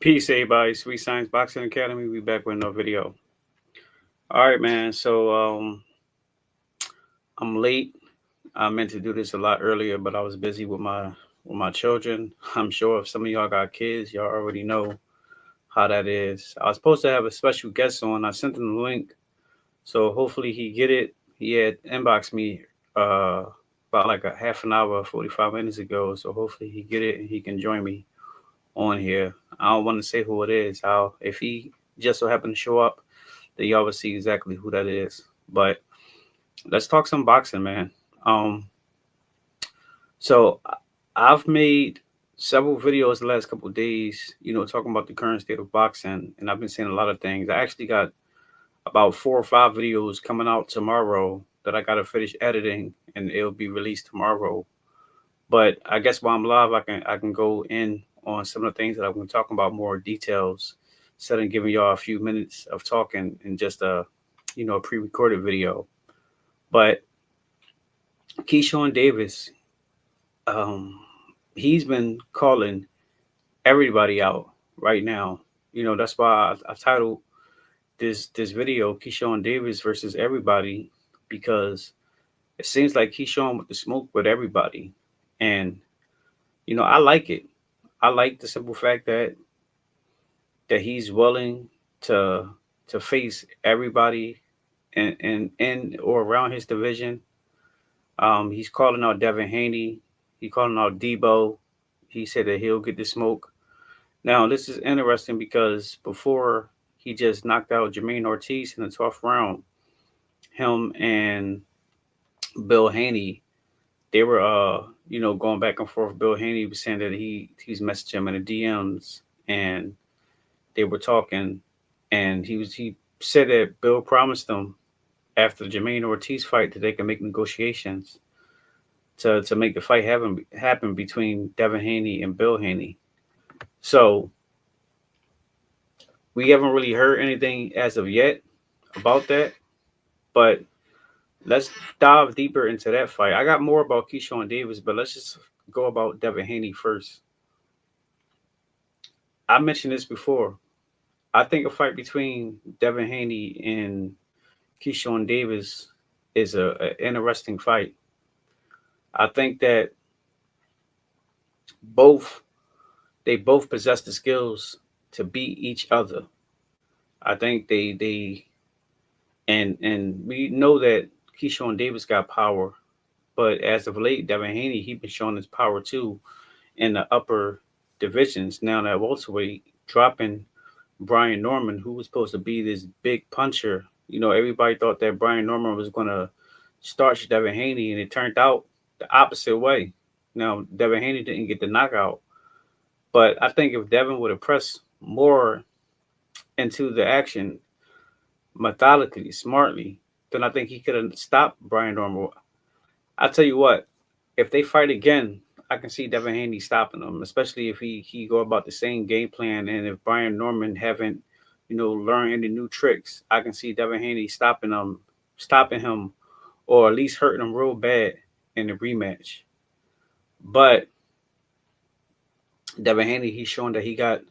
Peace, everybody. Sweet Science Boxing Academy. We back with another video. All right, man. So I'm late. I meant to do this a lot earlier, but I was busy with my children. I'm sure if some of y'all got kids, y'all already know how that is. I was supposed to have a special guest on. I sent him the link, so hopefully he get it. He had inboxed me about like a half an hour, 45 minutes ago. So hopefully he get it and he can join me on here. I don't want to say who it is. If he just so happen to show up, then y'all will see exactly who that is. But let's talk some boxing, man. Um, so I've made several videos the last couple of days, talking about the current state of boxing, and I've been saying a lot of things. I actually got about 4 or 5 videos coming out tomorrow that I gotta finish editing, and it'll be released tomorrow. But I guess while I'm live, I can go in on some of the things that I'm going to talk about more details, instead of giving y'all a few minutes of talking in just a pre-recorded video. But Keyshawn Davis, um, he's been calling everybody out right now. That's why I titled this video Keyshawn Davis versus everybody, because it seems like Keyshawn with the smoke with everybody. And I like it. I like the simple fact that he's willing to face everybody in or around his division. He's calling out Devin Haney. He's calling out Debo. He said that he'll get the smoke. Now this is interesting because before he just knocked out Jermaine Ortiz in the 12th round, him and Bill Haney, they were going back and forth. Bill Haney was saying that he's messaging him in the DMs, and they were talking, and he said that Bill promised them after the Jermaine Ortiz fight that they can make negotiations to make the fight happen between Devin Haney and Bill Haney. So we haven't really heard anything as of yet about that, but let's dive deeper into that fight. I got more about Keyshawn Davis, but let's just go about Devin Haney first. I mentioned this before. I think a fight between Devin Haney and Keyshawn Davis is an interesting fight. I think that both they both possess the skills to beat each other. I think they and we know that Keyshawn Davis got power, but as of late, Devin Haney he been showing his power too in the upper divisions. Now that welterweight, dropping Brian Norman, who was supposed to be this big puncher. Everybody thought that Brian Norman was going to starch Devin Haney, and it turned out the opposite way. Now, Devin Haney didn't get the knockout, but I think if Devin would have pressed more into the action methodically, smartly, then I think he could have stopped Brian Norman. I tell you what, if they fight again, I can see Devin Haney stopping him, especially if he go about the same game plan, and if Brian Norman haven't, learned any new tricks, I can see Devin Haney stopping him, or at least hurting him real bad in the rematch. But Devin Haney, he's showing that he got,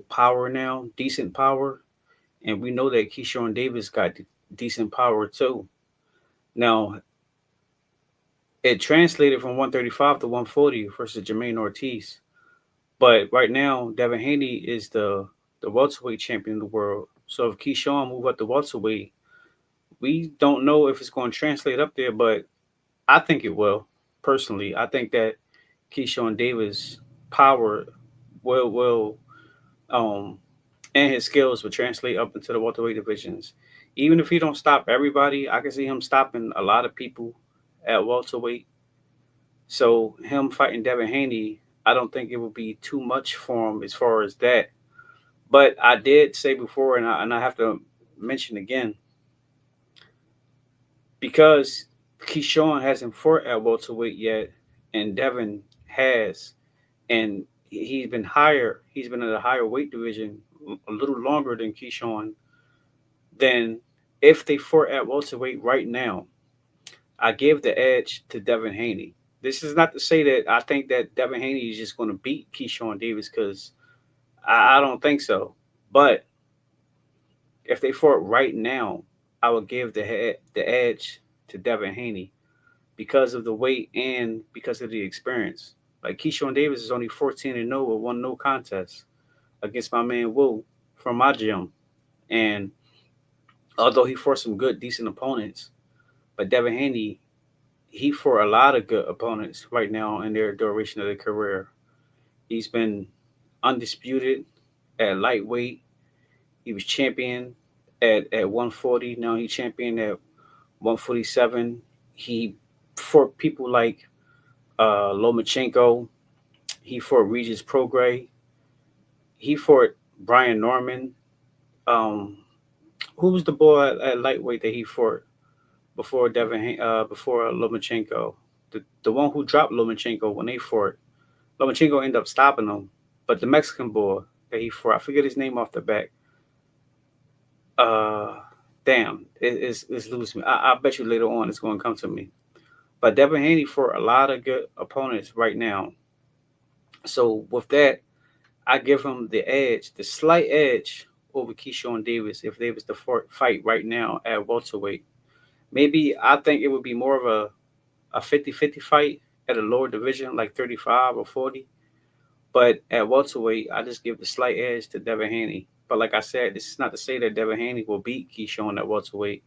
power now, decent power, and we know that Keyshawn Davis got decent power too. Now, it translated from 135 to 140 versus Jermaine Ortiz. But right now, Devin Haney is the welterweight champion of the world. So if Keyshawn move up the welterweight, we don't know if it's going to translate up there, but I think it will. Personally, I think that Keyshawn Davis' power will and his skills will translate up into the welterweight divisions. Even if he don't stop everybody, I can see him stopping a lot of people at welterweight. So him fighting Devin Haney, I don't think it would be too much for him as far as that. But I did say before, and I have to mention again, because Keyshawn hasn't fought at welterweight yet, and Devin has, and he's been higher. He's been in a higher weight division a little longer than Keyshawn. Then, if they fought at welterweight right now, I give the edge to Devin Haney. This is not to say that I think that Devin Haney is just going to beat Keyshawn Davis, because I don't think so. But if they fought right now, I would give the edge to Devin Haney because of the weight and because of the experience. Like Keyshawn Davis is only 14-0 with one no contest against my man Wu from my gym. And although he fought some good, decent opponents, but Devin Haney, he fought a lot of good opponents right now in their duration of their career. He's been undisputed at lightweight. He was champion at 140. Now he champion at 147. He fought people like Lomachenko. He fought Regis Prograis. He fought Brian Norman. Um, who was the boy at lightweight that he fought before before Lomachenko? The one who dropped Lomachenko when they fought. Lomachenko ended up stopping him, but the Mexican boy that he fought, I forget his name off the back. Uh, damn, it's losing me. I bet you later on it's going to come to me. But Devin Haney fought a lot of good opponents right now. So with that, I give him the edge, the slight edge over Keyshawn Davis if they was to fight right now at welterweight. Maybe I think it would be more of a 50-50 fight at a lower division, like 35 or 40. But at welterweight, I just give the slight edge to Devin Haney. But like I said, this is not to say that Devin Haney will beat Keyshawn at welterweight,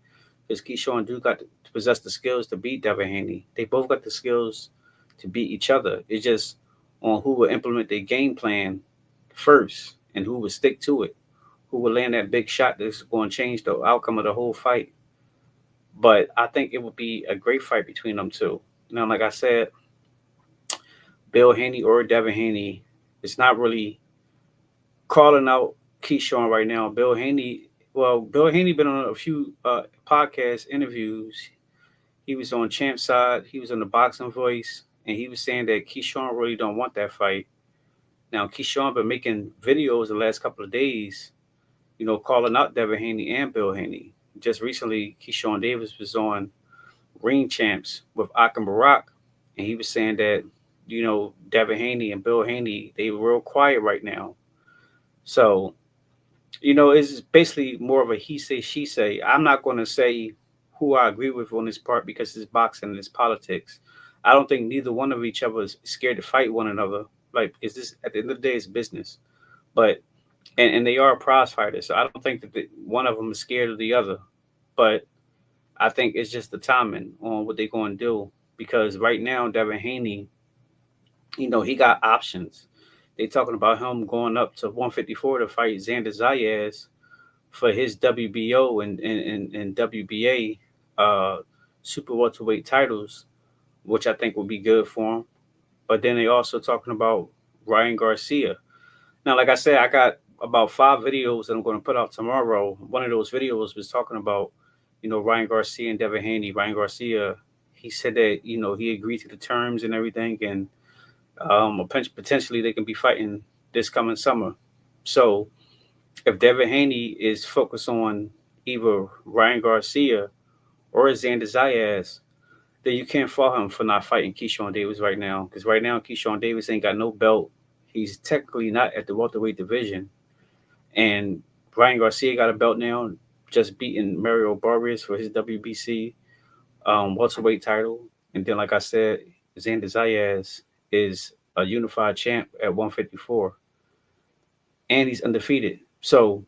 because Keyshawn do got to possess the skills to beat Devin Haney. They both got the skills to beat each other. It's just on who will implement their game plan first and who will stick to it, who will land that big shot that's going to change the outcome of the whole fight. But I think it would be a great fight between them two. Now, like I said, Bill Haney or Devin Haney is not really calling out Keyshawn right now. Bill Haney been on a few podcast interviews. He was on Champ Side. He was on the Boxing Voice, and he was saying that Keyshawn really don't want that fight. Now, Keyshawn been making videos the last couple of days, calling out Devin Haney and Bill Haney. Just recently, Keyshawn Davis was on Ring Champs with Akim Barak, and he was saying that, Devin Haney and Bill Haney, they were real quiet right now. So, it's basically more of a he say, she say. I'm not going to say who I agree with on this part because it's boxing and it's politics. I don't think neither one of each other is scared to fight one another. Like, is this at the end of the day, it's business. But and they are prize fighters, so I don't think that one of them is scared of the other. But I think it's just the timing on what they're going to do because right now Devin Haney, he got options. They talking about him going up to 154 to fight Xander Zayas for his WBO and WBA super welterweight titles, which I think would be good for him. But then they also talking about Ryan Garcia. Now, like I said, I got about 5 videos that I'm going to put out tomorrow. One of those videos was talking about, Ryan Garcia and Devin Haney. Ryan Garcia, he said that, he agreed to the terms and everything, and potentially they can be fighting this coming summer. So if Devin Haney is focused on either Ryan Garcia or Xander Zayas, then you can't fault him for not fighting Keyshawn Davis right now. Because right now, Keyshawn Davis ain't got no belt. He's technically not at the welterweight division. And Ryan Garcia got a belt now, just beating Mario Barrios for his WBC welterweight title. And then, like I said, Xander Zayas is a unified champ at 154. And he's undefeated. So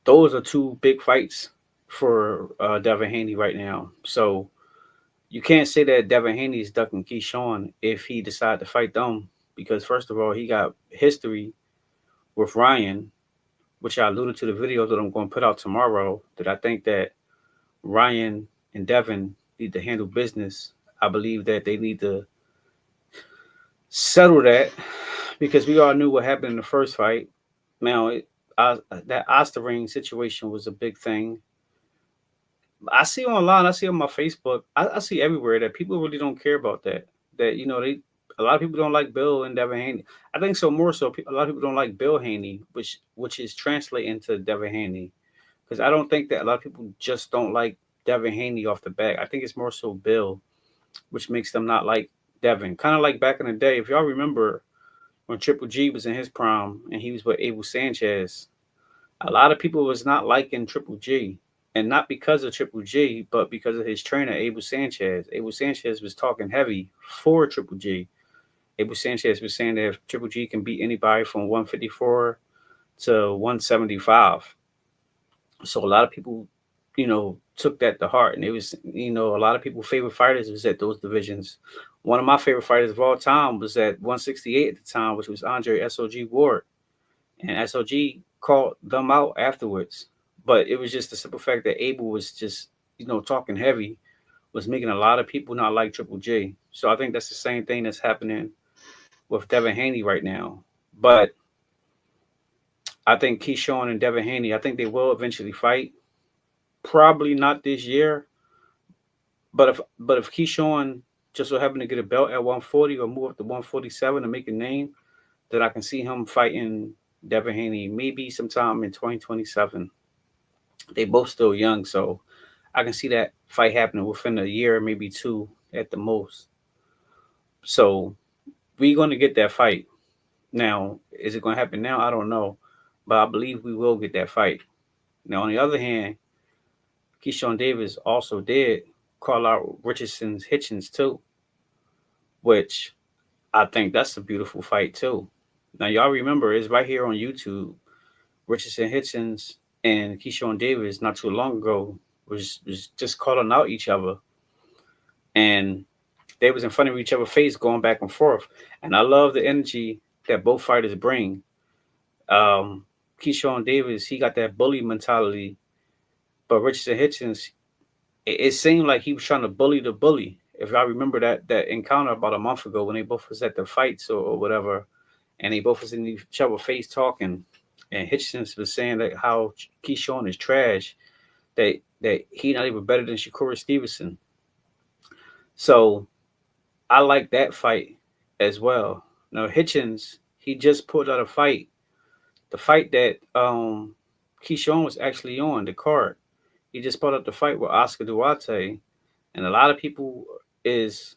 those are two big fights for Devin Haney right now. So you can't say that Devin Haney is ducking Keyshawn if he decide to fight them because first of all, he got history with Ryan, which I alluded to the video that I'm going to put out tomorrow. That I think that Ryan and Devin need to handle business. I believe that they need to settle that because we all knew what happened in the first fight. Now, that Osterring situation was a big thing. I see online, I see on my Facebook, I see everywhere that people really don't care about that. That a lot of people don't like Bill and Devin Haney. I think so more so. A lot of people don't like Bill Haney, which is translating to Devin Haney, because I don't think that a lot of people just don't like Devin Haney off the bat. I think it's more so Bill, which makes them not like Devin. Kind of like back in the day, if y'all remember, when Triple G was in his prime and he was with Abel Sanchez. A lot of people was not liking Triple G, and not because of Triple G, but because of his trainer Abel Sanchez. Abel Sanchez was talking heavy for Triple G. Abel Sanchez was saying that if Triple G can beat anybody from 154 to 175, so a lot of people, took that to heart, and it was, a lot of people's favorite fighters was at those divisions. One of my favorite fighters of all time was at 168 at the time, which was Andre SOG Ward, and SOG called them out afterwards. But it was just the simple fact that Abel was just, talking heavy, was making a lot of people not like Triple J. So I think that's the same thing that's happening with Devin Haney right now. But I think Keyshawn and Devin Haney, I think they will eventually fight. Probably not this year. But if Keyshawn just so happen to get a belt at 140 or move up to 147 and make a name, then I can see him fighting Devin Haney maybe sometime in 2027. They both still young, so I can see that fight happening within a year, maybe two at the most. So we're going to get that fight. Now, is it going to happen now? I don't know, but I believe we will get that fight. Now, on the other hand, Keyshawn Davis also did call out Richardson's Hitchens too, which I think that's a beautiful fight too. Now, y'all remember, it's right here on YouTube. Richardson Hitchens and Keyshawn Davis not too long ago was just calling out each other, and they was in front of each other's face going back and forth. And I love the energy that both fighters bring. Keyshawn Davis, he got that bully mentality, but Richardson Hitchens, it seemed like he was trying to bully the bully. If I remember that encounter about a month ago when they both was at the fights or whatever, and they both was in each other's face talking, and Hitchens was saying that how Keyshawn is trash, that he not even better than Shakur Stevenson. So I like that fight as well. Now Hitchens, he just pulled out a fight, the fight that Keyshawn was actually on the card. He just pulled out the fight with Oscar Duarte, and a lot of people is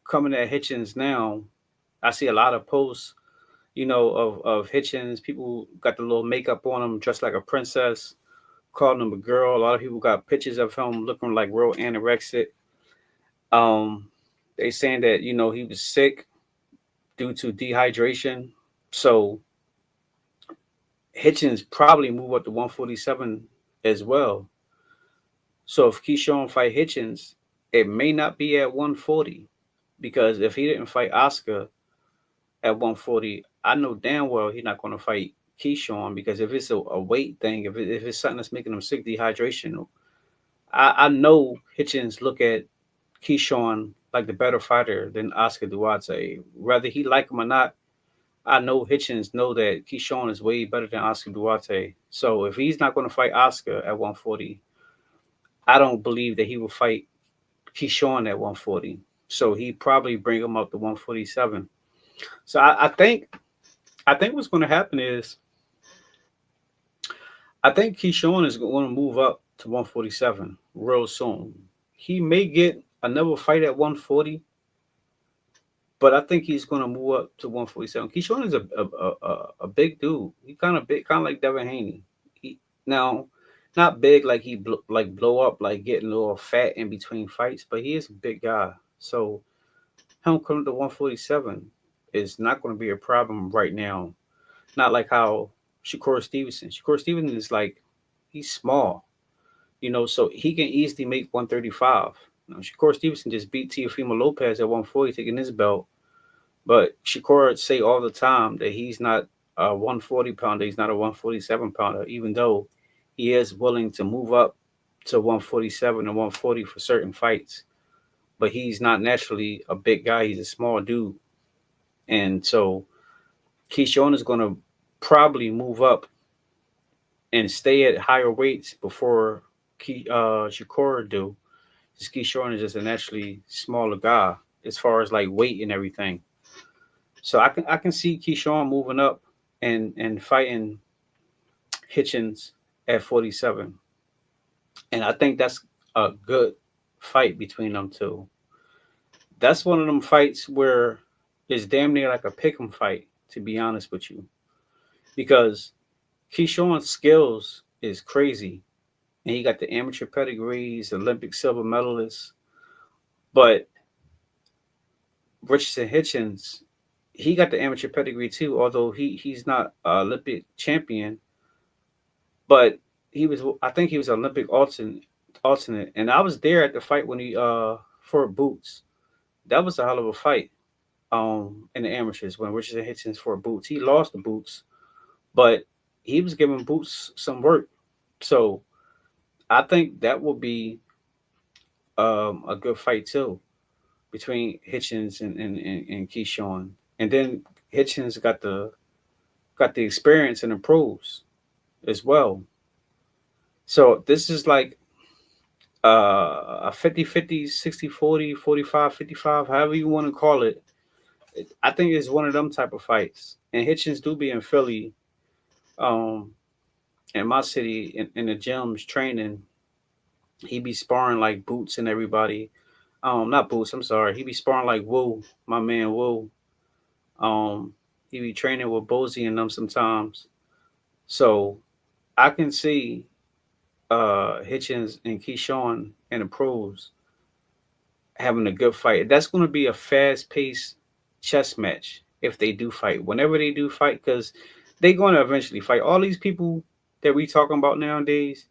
coming at Hitchens now. I see a lot of posts, of Hitchens. People got the little makeup on him, dressed like a princess, calling him a girl. A lot of people got pictures of him looking like real anorexic. Um, they saying that he was sick due to dehydration. So Hitchens probably move up to 147 as well. So if Keyshawn fight Hitchens, it may not be at 140, because if he didn't fight Oscar at 140, I know damn well he's not going to fight Keyshawn, because if it's a weight thing, if it's something that's making him sick, dehydration, I know Hitchens look at Keyshawn like the better fighter than Oscar Duarte. Whether he like him or not, I know Hitchens know that Keyshawn is way better than Oscar Duarte. So if he's not going to fight Oscar at 140, I don't believe that he will fight Keyshawn at 140. So he probably bring him up to 147. So I think what's going to happen is I think Keyshawn is going to move up to 147 real soon. He may get another fight at 140, but I think he's going to move up to 147. Keyshawn is a big dude. He kind of big, kind of like Devin Haney. Now, not big like he blow up, like getting a little fat in between fights, but he is a big guy. So him coming to 147 is not going to be a problem right now. Not like how Shakur Stevenson. Shakur Stevenson is like, he's small, so he can easily make 135. Shakur Stevenson just beat Teofimo Lopez at 140, taking his belt. But Shakur say all the time that he's not a 140 pounder, he's not a 147 pounder, even though he is willing to move up to 147 and 140 for certain fights. But he's not naturally a big guy, he's a small dude. And so Keyshawn is going to probably move up and stay at higher weights before Shakur do. Just Keyshawn is just a naturally smaller guy as far as like weight and everything. So I can see Keyshawn moving up and fighting Hitchens at 47. And I think that's a good fight between them two. That's one of them fights where it's damn near like a pick'em fight. to be honest with you, because Keyshawn's skills is crazy, and he got the amateur pedigrees, Olympic silver medalist. But Richardson Hitchens, he got the amateur pedigree too, although he's not an Olympic champion, but he was, I think he was Olympic alternate, and I was there at the fight when he fought Boots. That was a hell of a fight in the amateurs when Richardson Hitchens fought Boots. He lost the Boots, but he was giving Boots some work. So I think that will be a good fight too between Hitchens and Keyshawn. And then Hitchens got the experience in the pros as well. So this is like a 50-50, 60-40, 45-55, however you want to call it. I think it's one of them type of fights. And Hitchens do be in Philly, um, in my city, in the gyms training. He be sparring like Boots and everybody. Not Boots, I'm sorry. He be sparring like Woo, my man Woo. Um, he be training with Bozy and them sometimes. So I can see Hitchens and Keyshawn and the pros having a good fight. That's going to be a fast paced chess match if they do fight. Whenever they do fight, because they're going to eventually fight. All these people that we talking about nowadays,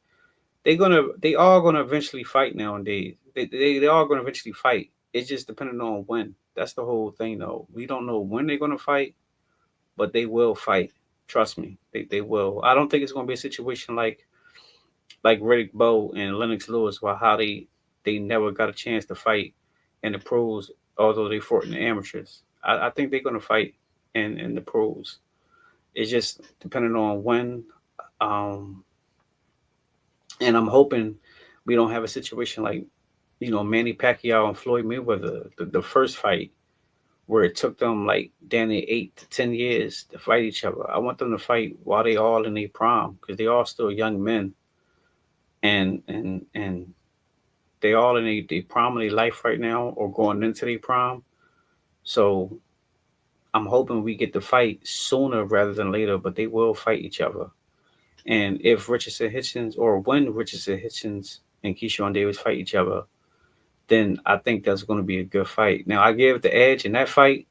they all gonna eventually fight nowadays. They all gonna eventually fight. It's just depending on when. That's the whole thing, though. We don't know when they're gonna fight, but they will fight. Trust me, they will. I don't think it's gonna be a situation like Riddick Bowe and Lennox Lewis, where how they never got a chance to fight in the pros, although they fought in the amateurs. I think they're gonna fight in the pros. It's just depending on when. Um, and I'm hoping we don't have a situation like Manny Pacquiao and Floyd Mayweather, the first fight where it took them like damn near 8 to 10 years to fight each other. I want them to fight while they all in their prime because they all still young men and they all in their prime of their life right now or going into their prime. So I'm hoping we get the fight sooner rather than later, but they will fight each other. And if Richardson Hitchens or when Richardson Hitchens and Keyshawn Davis fight each other, then I think that's going to be a good fight. Now, I give the edge in that fight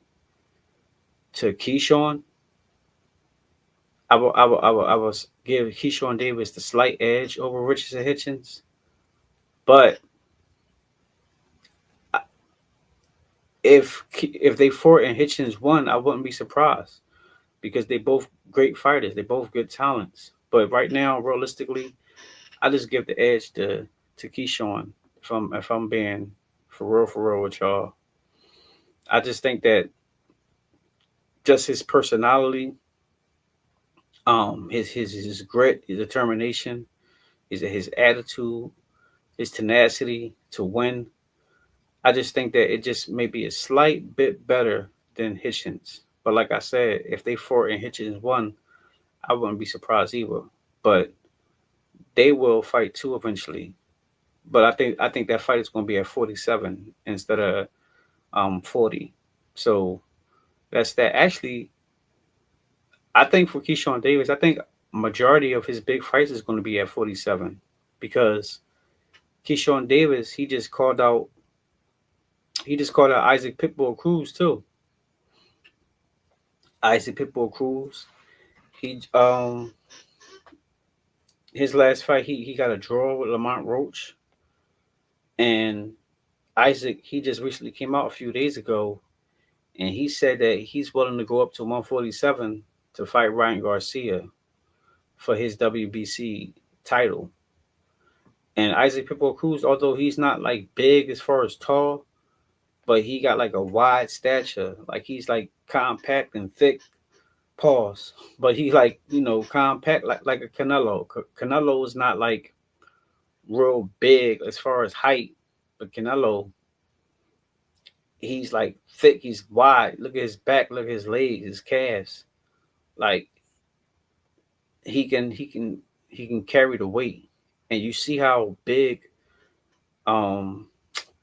to Keyshawn. I will give Keyshawn Davis the slight edge over Richardson Hitchens. But if they fought and Hitchens won, I wouldn't be surprised because they both great fighters. They both good talents. But right now, realistically, I just give the edge to Keyshawn if I'm being for real with y'all. I just think that just his personality, his grit, his determination, his attitude, his tenacity to win. I just think that it just may be a slight bit better than Hitchens. But like I said, if they fought and Hitchens won, I wouldn't be surprised either. But they will fight too eventually. But I think that fight is going to be at 47 instead of 40. So that's that. Actually, I think for Keyshawn Davis, I think majority of his big fights is going to be at 47 because Keyshawn Davis he just called out Isaac Pitbull Cruz too. Isaac Pitbull Cruz. He his last fight he got a draw with Lamont Roach, and Isaac he just recently came out a few days ago and he said that he's willing to go up to 147 to fight Ryan Garcia for his WBC title. And Isaac Pitbull Cruz, although he's not like big as far as tall, but he got like a wide stature. Like he's like compact and thick. Pause. But he like compact like a Canelo. Canelo is not like real big as far as height, but Canelo he's like thick. He's wide. Look at his back. Look at his legs, his calves. Like he can carry the weight, and you see how big um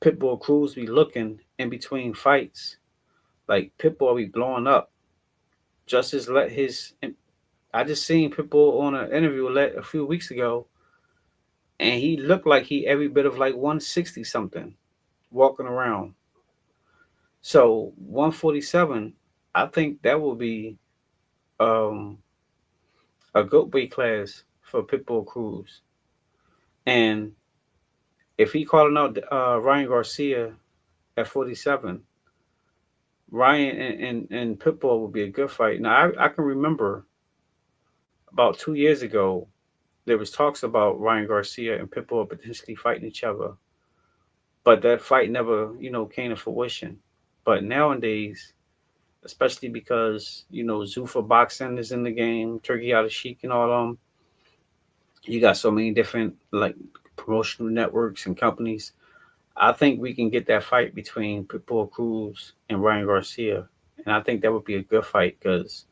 Pitbull Cruz be looking in between fights. Like Pitbull be blowing up. Justice let his. I just seen Pitbull on an interview a few weeks ago, and he looked like he every bit of like 160 something walking around. So 147, I think that will be um, a good weight class for Pitbull Cruz. And if he calling out Ryan Garcia at 47, Ryan and Pitbull would be a good fight. Now I can remember about 2 years ago there was talks about Ryan Garcia and Pitbull potentially fighting each other, but that fight never came to fruition. But nowadays, especially because Zuffa boxing is in the game, Turkey out of Sheik and all them, you got so many different like promotional networks and companies. I think we can get that fight between Pitbull Cruz and Ryan Garcia, and I think that would be a good fight because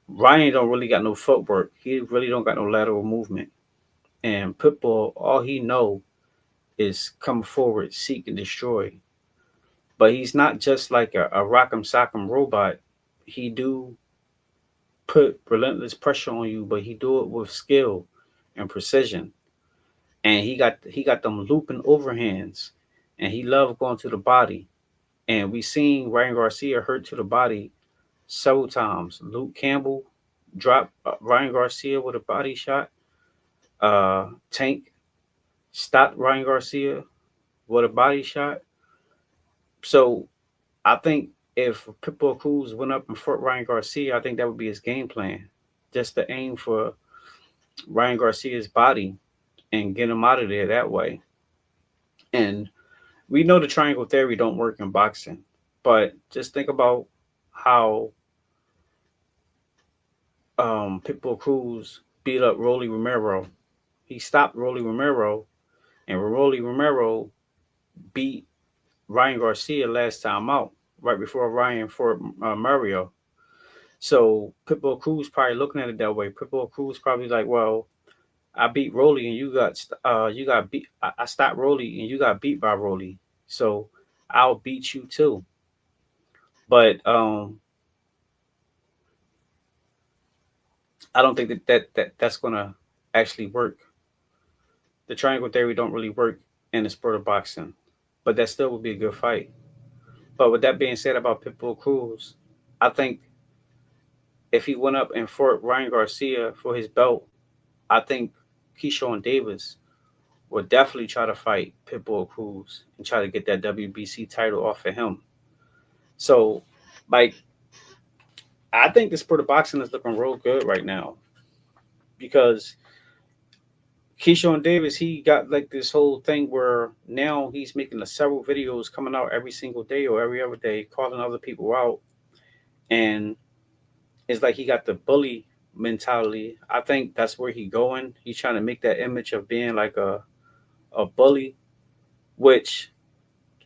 Ryan don't really got no footwork. He really don't got no lateral movement. And Pitbull, all he know is come forward, seek and destroy. But he's not just like a rock'em sock'em robot. He do put relentless pressure on you, but he do it with skill and precision. And he got them looping overhands, and he loved going to the body. And we seen Ryan Garcia hurt to the body several times. Luke Campbell dropped Ryan Garcia with a body shot. Tank stopped Ryan Garcia with a body shot. So I think if Pitbull Cruz went up and fought Ryan Garcia, I think that would be his game plan, just to aim for Ryan Garcia's body and get him out of there that way. And we know the triangle theory don't work in boxing, but just think about how Pitbull Cruz beat up Rolly Romero. He stopped Rolly Romero, and Rolly Romero beat Ryan Garcia last time out, right before Ryan fought Mario. So Pitbull Cruz probably looking at it that way. Pitbull Cruz probably like, well, I beat Rolly and you got beat. I stopped Rolly and you got beat by Rolly. So I'll beat you too. But I don't think that's gonna actually work. The triangle theory don't really work in the sport of boxing, but that still would be a good fight. But with that being said about Pitbull Cruz, I think if he went up and fought Ryan Garcia for his belt, I think Keyshawn Davis would definitely try to fight Pitbull Cruz and try to get that WBC title off of him. So, like, I think the sport of boxing is looking real good right now because Keyshawn Davis, he got like this whole thing where now he's making several videos coming out every single day or every other day, calling other people out, and it's like he got the bully mentality. I think that's where he going. He's trying to make that image of being like a bully, which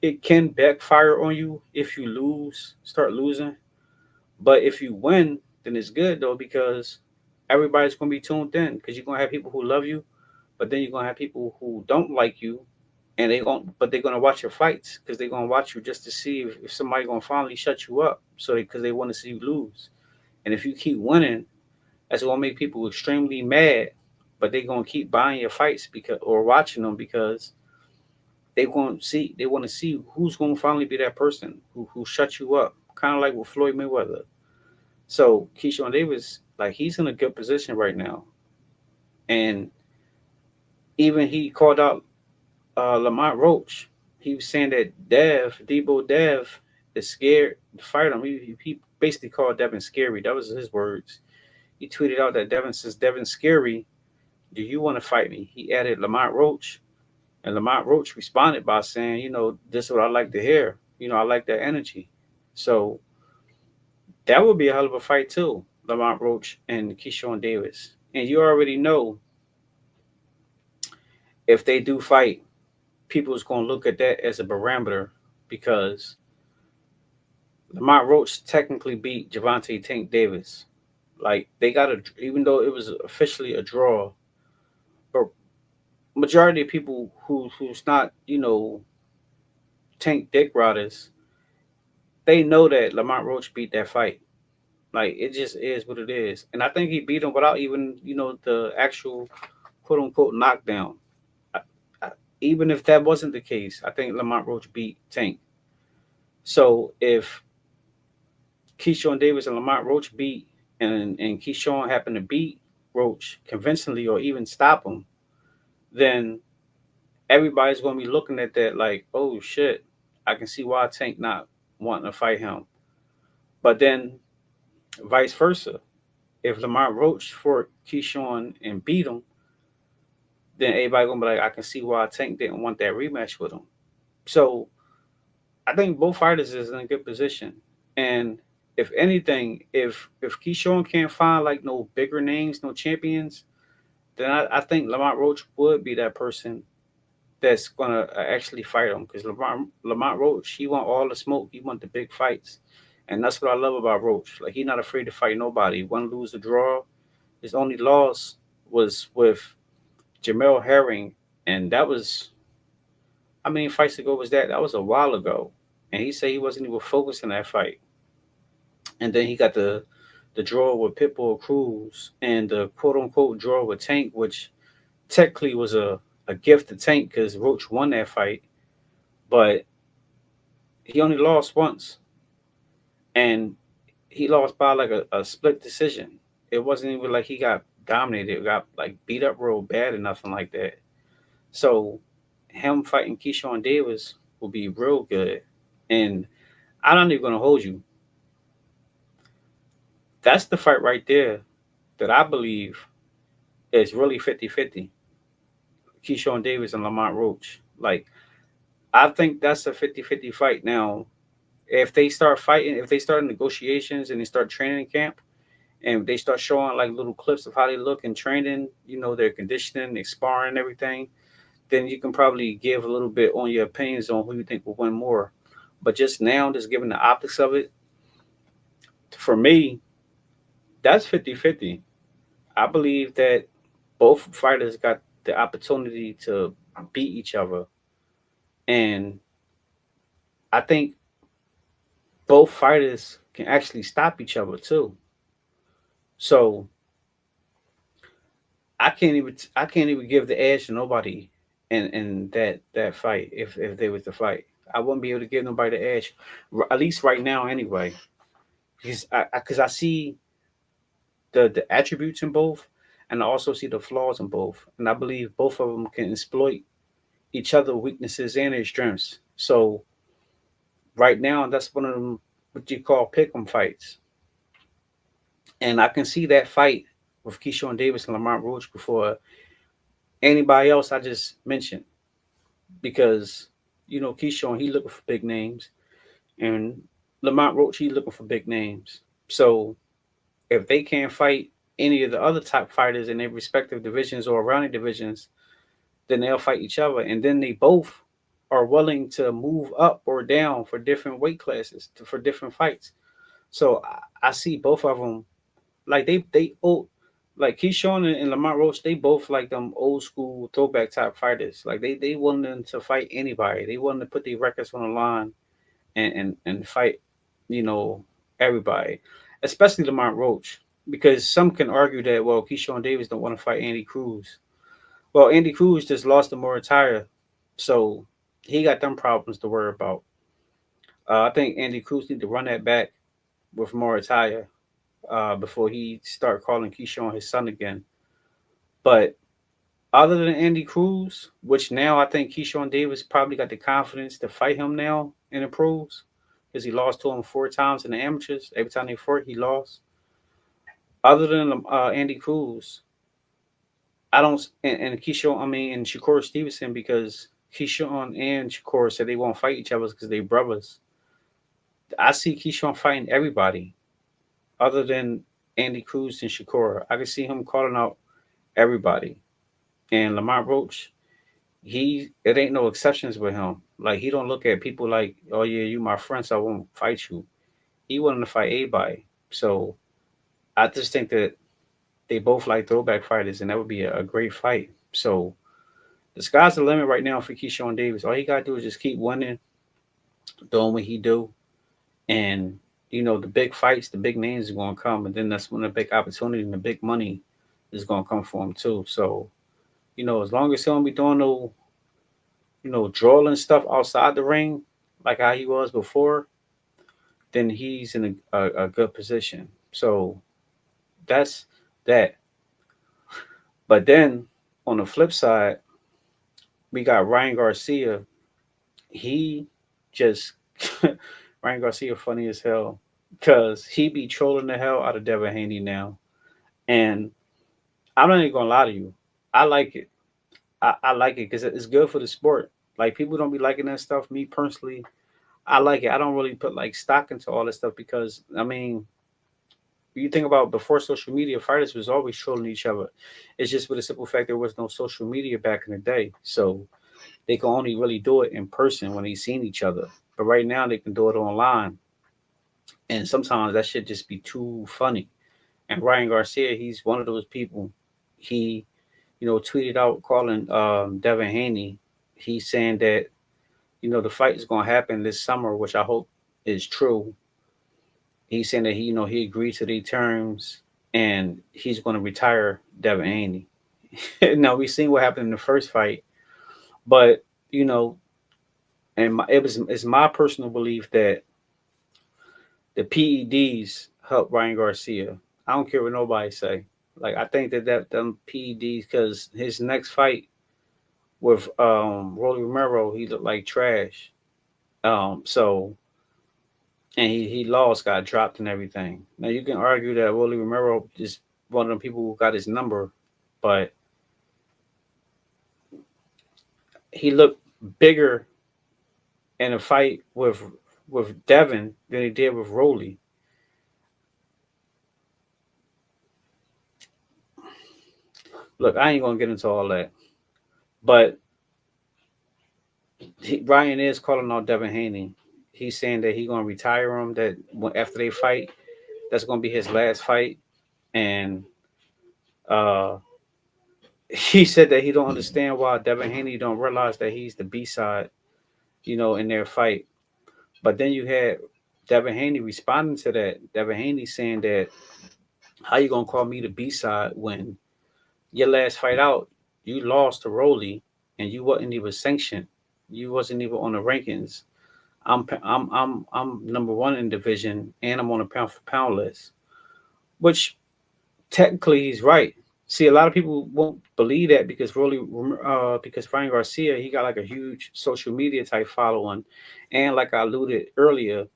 it can backfire on you if you start losing. But if you win, then it's good though because everybody's gonna be tuned in because you're gonna have people who love you, but then you're gonna have people who don't like you, and they're gonna watch your fights because they're gonna watch you just to see if somebody gonna finally shut you up. So because they want to see you lose, and if you keep winning, that's gonna make people extremely mad, but they're gonna keep buying your fights because or watching them because they want to see who's gonna finally be that person who shut you up, kind of like with Floyd Mayweather. So Keyshawn Davis, like he's in a good position right now, and even he called out Lamont Roach. He was saying that Debo Dev, is scared to fight him. He basically called Devin scary. That was his words. He tweeted out that Devin says, Devin scary, do you want to fight me? He added Lamont Roach, and Lamont Roach responded by saying, this is what I like to hear. I like that energy. So that would be a hell of a fight too, Lamont Roach and Keyshawn Davis. And you already know if they do fight, people's going to look at that as a barometer because Lamont Roach technically beat Javante Tank Davis. Like they got even though it was officially a draw, but majority of people who's not Tank Dick Riders, they know that Lamont Roach beat that fight. Like it just is what it is. And I think he beat him without even, the actual quote unquote knockdown. I, I, even if that wasn't the case, I think Lamont Roach beat Tank. So if Keyshawn Davis and Lamont Roach beat, and Keyshawn happened to beat Roach convincingly or even stop him, then everybody's going to be looking at that like, oh shit, I can see why Tank not wanting to fight him. But then vice versa, if Lamont Roach fought Keyshawn and beat him, then everybody gonna be like, I can see why Tank didn't want that rematch with him. So I think both fighters is in a good position. And if anything, if Keyshawn can't find like no bigger names, no champions, then I think Lamont Roach would be that person that's gonna actually fight him. Because Lamont Roach, he want all the smoke, he want the big fights, and that's what I love about Roach. Like he not afraid to fight nobody. One lose a draw. His only loss was with Jermell Herring, and that was, how many fights ago was that? That was a while ago. And he said he wasn't even focused in that fight. And then he got the draw with Pitbull Cruz and the quote unquote draw with Tank, which technically was a gift to Tank because Roach won that fight, but he only lost once. And he lost by like a split decision. It wasn't even like he got dominated, got like beat up real bad or nothing like that. So him fighting Keyshawn Davis will be real good. And I'm not even gonna hold you. That's the fight right there that I believe is really 50-50. Keyshawn Davis and Lamont Roach. Like I think that's a 50-50 fight. Now, if they start fighting, if they start negotiations and they start training camp and they start showing like little clips of how they look in training, their conditioning, their sparring and everything, then you can probably give a little bit on your opinions on who you think will win more. But just now, just given the optics of it, for me, that's 50-50. I believe that both fighters got the opportunity to beat each other. And I think both fighters can actually stop each other too. So I can't even give the edge to nobody in that fight if they was to fight. I wouldn't be able to give nobody the edge, at least right now anyway. Because I see the attributes in both, and I also see the flaws in both, and I believe both of them can exploit each other weaknesses and their strengths. So right now, that's one of them what you call pick'em fights, and I can see that fight with Keyshawn Davis and Lamont Roach before anybody else I just mentioned because Keyshawn he looking for big names and Lamont Roach he looking for big names. So if they can't fight any of the other top fighters in their respective divisions or around the divisions, then they'll fight each other, and then they both are willing to move up or down for different weight classes for different fights. So I see both of them like they old like Keyshawn and Lamont Roach. They both like them old school throwback type fighters. Like they willing to fight anybody. They willing to put their records on the line and fight, you know, everybody, especially Lamont Roach. Because some can argue that Keyshawn Davis don't want to fight Andy Cruz. Well, Andy Cruz just lost to Moritaya, so he got them problems to worry about. I think Andy Cruz need to run that back with Moritaya before he start calling Keyshawn his son again. But other than Andy Cruz, which now I think Keyshawn Davis probably got the confidence to fight him now in the pros because he lost to him 4 times in the amateurs. Every time they fought, he lost. Other than Andy Cruz, I don't and Keyshawn. I mean, and Shakur Stevenson because Keyshawn and Shakur said they won't fight each other because they brothers. I see Keyshawn fighting everybody other than Andy Cruz and Shakur. I can see him calling out everybody. And Lamont Roach, it ain't no exceptions with him. Like he don't look at people like, oh yeah, you my friend, so I won't fight you. He wanted to fight everybody. So I just think that they both like throwback fighters, and that would be a great fight. So the sky's the limit right now for Keyshawn Davis. All he gotta do is just keep winning, doing what he do, and the big fights, the big names are going to come, and then that's when the big opportunity and the big money is going to come for him too. So, as long as he don't be doing no, drawing stuff outside the ring, like how he was before, then he's in a good position. So that's that. But then on the flip side, we got Ryan Garcia. He just Ryan Garcia funny as hell because he be trolling the hell out of Devin Haney now. And I'm not even gonna lie to you. I like it. I like it because it's good for the sport. Like people don't be liking that stuff. Me personally, I like it. I don't really put like stock into all this stuff because I mean, you think about before social media, fighters was always trolling each other. It's just with the simple fact there was no social media back in the day, so they can only really do it in person when they seen each other. But right now they can do it online, and sometimes that should just be too funny. And Ryan Garcia, he's one of those people. He, tweeted out calling Devin Haney. He's saying that the fight is going to happen this summer, which I hope is true. He's saying that he agreed to the terms and he's going to retire Devin Haney. Now we seen what happened in the first fight, but you know, it's my personal belief that the PEDs helped Ryan Garcia. I don't care what nobody say. Like I think that them PEDs because his next fight with Rolly Romero, he looked like trash. So and he lost, got dropped and everything. Now you can argue that Rolly Romero is one of the people who got his number, but he looked bigger in a fight with Devin than he did with Rolly. Look, I ain't gonna get into all that, but Ryan is calling out Devin Haney. He's saying that he's gonna retire him. That after they fight, that's gonna be his last fight, and uh, he said that he don't understand why Devin Haney don't realize that he's the B side, in their fight. But then you had Devin Haney responding to that. Devin Haney saying that how you gonna call me the B side when your last fight out you lost to Rolly and you wasn't even sanctioned. You wasn't even on the rankings. I'm number one in division and I'm on a pound for pound list, which technically he's right. See, a lot of people won't believe that because Ryan Garcia, he got like a huge social media type following, and like I alluded earlier,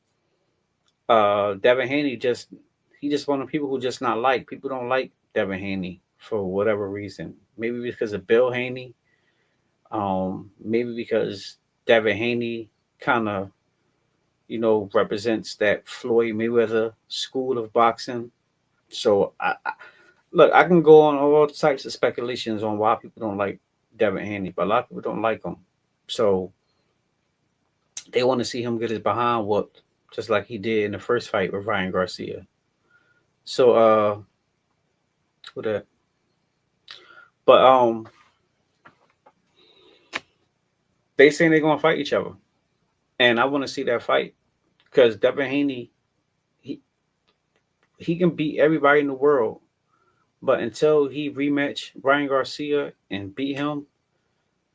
Devin Haney he just one of the people who just not like people don't like Devin Haney for whatever reason. Maybe because of Bill Haney, maybe because Devin Haney kind of represents that Floyd Mayweather school of boxing. So look, I can go on all types of speculations on why people don't like Devin Haney, but a lot of people don't like him. So they want to see him get his behind whooped, just like he did in the first fight with Ryan Garcia. So who that? But they saying they're gonna fight each other, and I want to see that fight because Devin Haney, he he can beat everybody in the world, but until he rematch Ryan Garcia and beat him,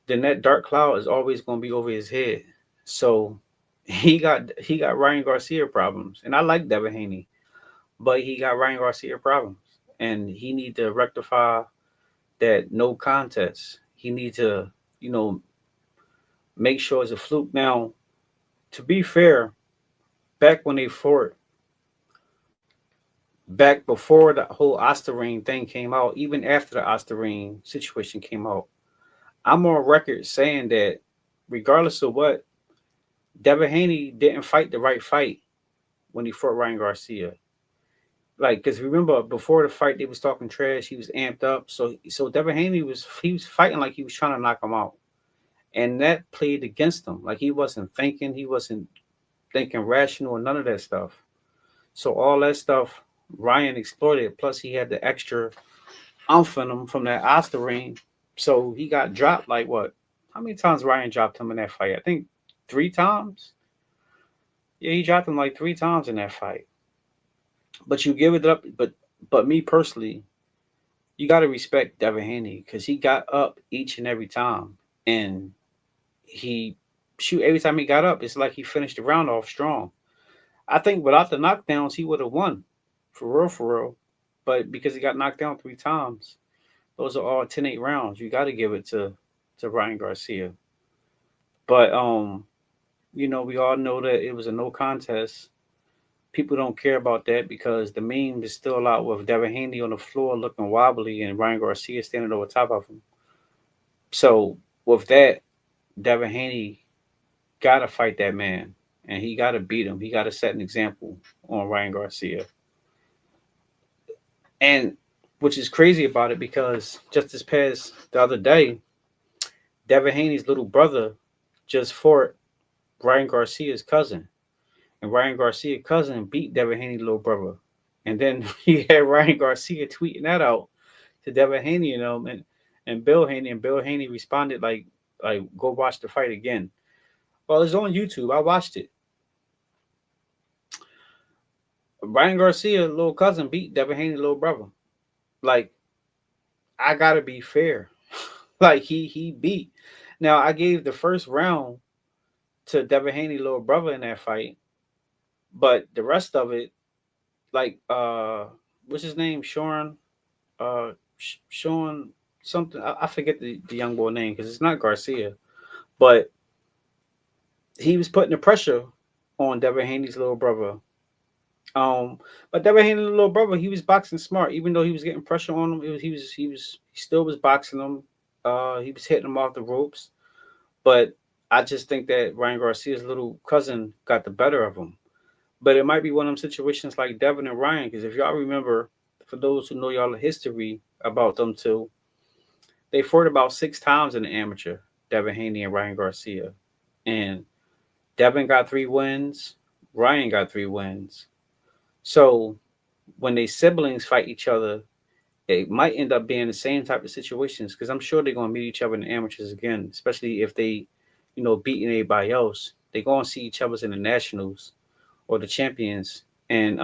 then that dark cloud is always going to be over his head. So he got Ryan Garcia problems, and I like Devin Haney, but he got Ryan Garcia problems, and he need to rectify that no contest. He need to you know make sure it's a fluke. Now, to be fair, back when they fought, back before the whole Osterring thing came out, even after the Osterring situation came out, I'm on record saying that regardless of what, Devin Haney didn't fight the right fight when he fought Ryan Garcia. Like, cause remember before the fight they was talking trash, he was amped up. So Devin Haney was fighting like he was trying to knock him out, and that played against him. Like he wasn't thinking rational or none of that stuff. So all that stuff Ryan exploited. Plus he had the extra umph in him from that Oster ring. So he got dropped like what? How many times Ryan dropped him in that fight? I think 3 times. Yeah, he dropped him like 3 times in that fight. But you give it up. But me personally, you got to respect Devin Haney because he got up each and every time, and he shoot every time he got up. It's like he finished the round off strong. I think without the knockdowns, he would have won, for real, for real. But because he got knocked down 3 times, those are all 10-8 rounds. You got to give it to Ryan Garcia. But we all know that it was a no contest. People don't care about that because the meme is still out with Devin Haney on the floor looking wobbly and Ryan Garcia standing over top of him. So with that, Devin Haney gotta fight that man and he gotta beat him. He gotta set an example on Ryan Garcia. And which is crazy about it because just this past the other day, Devin Haney's little brother just fought Ryan Garcia's cousin. And Ryan Garcia's cousin beat Devin Haney's little brother. And then you had Ryan Garcia tweeting that out to Devin Haney and Bill Haney, and Bill Haney responded like go watch the fight again. Well, it's on YouTube. I watched it. Ryan Garcia's little cousin beat Devin Haney's little brother. Like I gotta be fair. Like he beat. Now I gave the first round to Devin Haney's little brother in that fight, but the rest of it, like what's his name, Sean something. I forget the young boy name because it's not Garcia, but he was putting the pressure on Devin Haney's little brother. Um, but Devin Haney's little brother, he was boxing smart, even though he was getting pressure on him. He still was boxing him. He was hitting him off the ropes, but I just think that Ryan Garcia's little cousin got the better of him. But it might be one of them situations like Devin and Ryan, because if y'all remember, for those who know y'all history about them two, they fought about 6 times in the amateur, Devin Haney and Ryan Garcia. And Devin got 3 wins, Ryan got 3 wins. So when they siblings fight each other, it might end up being the same type of situations because I'm sure they're gonna meet each other in the amateurs again, especially if they, beating anybody else. They're gonna see each other in the nationals or the champions. And